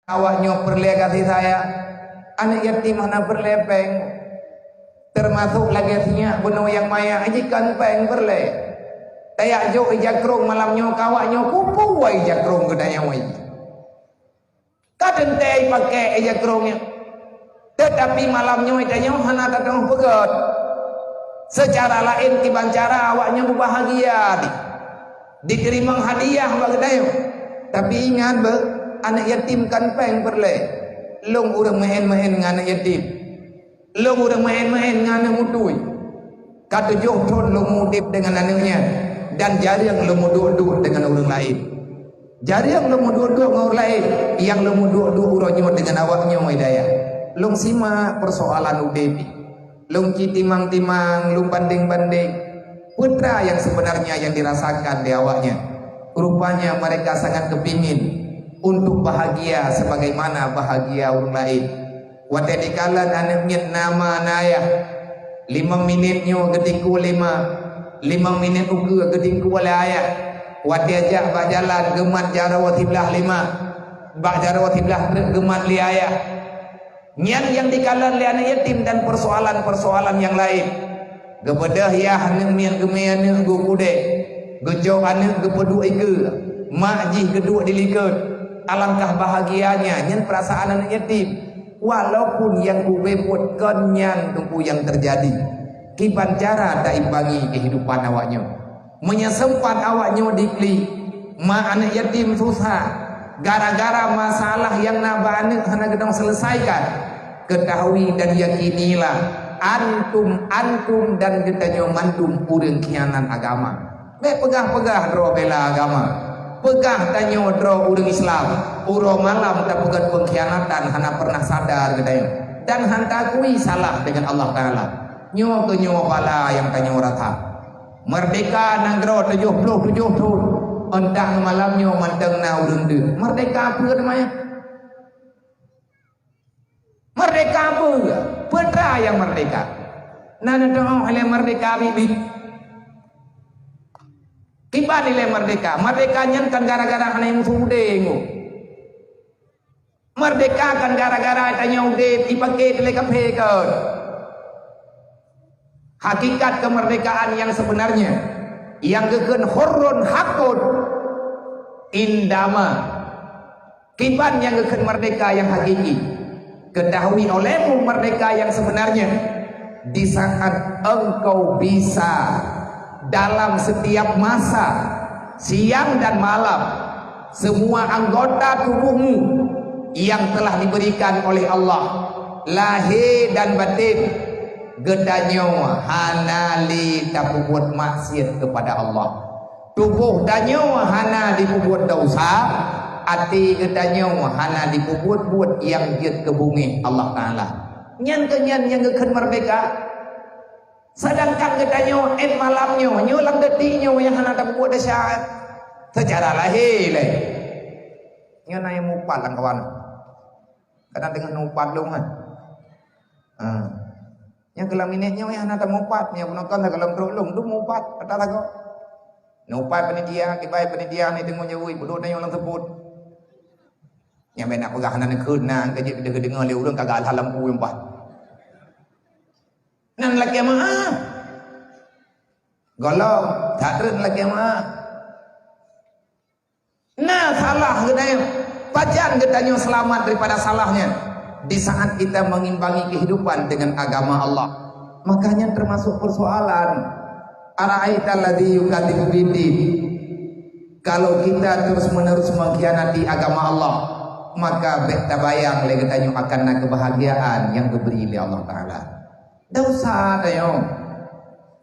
awaknya perle kasih saya anak yatim mana perlepeng termasuk lagi sinya bunuh yang maya ajikan peng perle tayak jo ijakrong malamnya kawaknya kupu wai ijakrong gedanya wai kadang teh pakai ijakrongnya tetapi malamnya idanya hana datang pegat secara lain kiban cara awaknya berbahagia diterima hadiah bagadayo tapi ingat be anak yatim kan peng perle long urang main-main dengan anak yatim long urang main-main dengan anak mutui kata johton long mudip dengan anaknya dan jarang long muduk-duk dengan orang lain jarang long muduk-duk dengan orang lain yang long muduk-duk urangnya dengan awaknya hidayah long simak persoalan udepi long kitimang-timang long banding-banding putra yang sebenarnya yang dirasakan di awaknya rupanya mereka sangat kepingin untuk bahagia sebagaimana bahagia orang lain. Wate dikalan anaknya nama naya 5 minitnya gedingku 5 minit uku gedingku wala ayah. Wate ajak bak jalan gemat jarawat hiblah 5 bak jarawat hiblah gemat li ayah. Yang dikalan li anak yatim dan persoalan-persoalan yang lain. Gebedah ya anak mian gemean gu kude. Gejok anak gepedu ike. Mak jih geduk dilikat. Alangkah bahagianya nyen perasaan anak yatim walaupun yang kubebutkan nyan tunggu yang terjadi kiban cara tak imbangi kehidupan awaknya menyesempat awaknya dikli mak anak yatim susah gara-gara masalah yang naba anak hana gedong selesaikan ketahui dan yakinilah antum dan getanya mantum urang kianan agama pegah-pegah dro bela agama pegah tanyo dro urang Islam uro malam tak pegat pengkhianatan hana pernah sadar gedaya dan hantakui salah dengan Allah Ta'ala nyo ke nyo bala yang tanyo rata merdeka nagro 77 tahun entah malamnya manteng na urang de merdeka apa namanya merdeka apa putra yang merdeka nana doa oleh merdeka bibi tiba nilai merdeka merdekanya kan gara-gara kena yang sudengu merdeka kan gara-gara tanya udah dipakai dilekapkan hakikat kemerdekaan yang sebenarnya yang gegen horron hakun indama kiban yang gegen merdeka yang hakiki ketahui olehmu merdeka yang sebenarnya di saat engkau bisa dalam setiap masa siang dan malam semua anggota tubuhmu yang telah diberikan oleh Allah lahir dan batin gedanyo hanali tapubuat maksiat kepada Allah tubuh danyo hana dipubuat dosa ati gedanyo hana dipubuat yang jid ke bumi Allah Ta'ala nyan kenyan yang gekan merdeka sedangkan gedanyo malamnya nyulang detiknya yang hana tak buat dahsyat secara lahir nyo na yang mupat lang kawan kadang dengan mupat lu kan yang kelaminnya yang hana tak mupat yang penonton tak kelam terulung tu mupat kata tak kau mupat penitia kibai penitia ni tengok jauh bodoh na yang lang sebut yang benak pegah hana nak kena kejip dengar le urang kagak halam ku empat nan lagi mah golong tak ada lagi mah nah salah gedanya pajan gedanya selamat daripada salahnya di saat kita mengimbangi kehidupan dengan agama Allah makanya termasuk persoalan ara'aita alladzi yukadzibu bid-din kalau kita terus menerus mengkhianati agama Allah maka tabayang le gedanya akan kebahagiaan yang diberi oleh Allah Ta'ala dosa tayo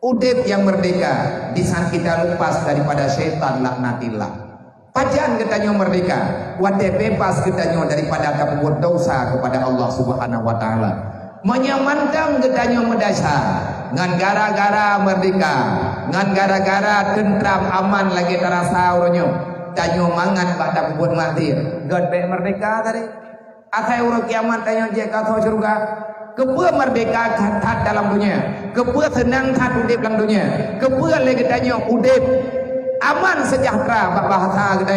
udip yang merdeka di saat kita lepas daripada syaitan laknatillah pajan getanyo merdeka wate bebas getanyo daripada kabuat dosa kepada Allah Subhanahu wa Ta'ala menyamankan getanyo merdeka ngan gara-gara merdeka ngan gara-gara tentram aman lagi terasa uronyo tanyo mangan pada kabuat matir god be merdeka tadi akai uro kiamat tanyo je ka surga kepua merdeka kat dalam dunia kepua senang kat udip dalam dunia kepua lagi tanya udip aman sejahtera bahasa kita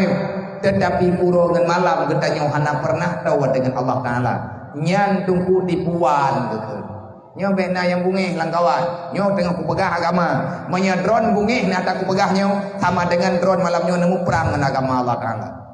tetapi puro dengan malam kita nyo hana pernah tahu dengan Allah Taala nyan tungku tipuan gitu nyo bena yang bungih lang kawan nyo tengah ku pegah agama menya drone bungih nak tak ku pegah nyo sama dengan drone malam nyo nemu perang dengan agama Allah Taala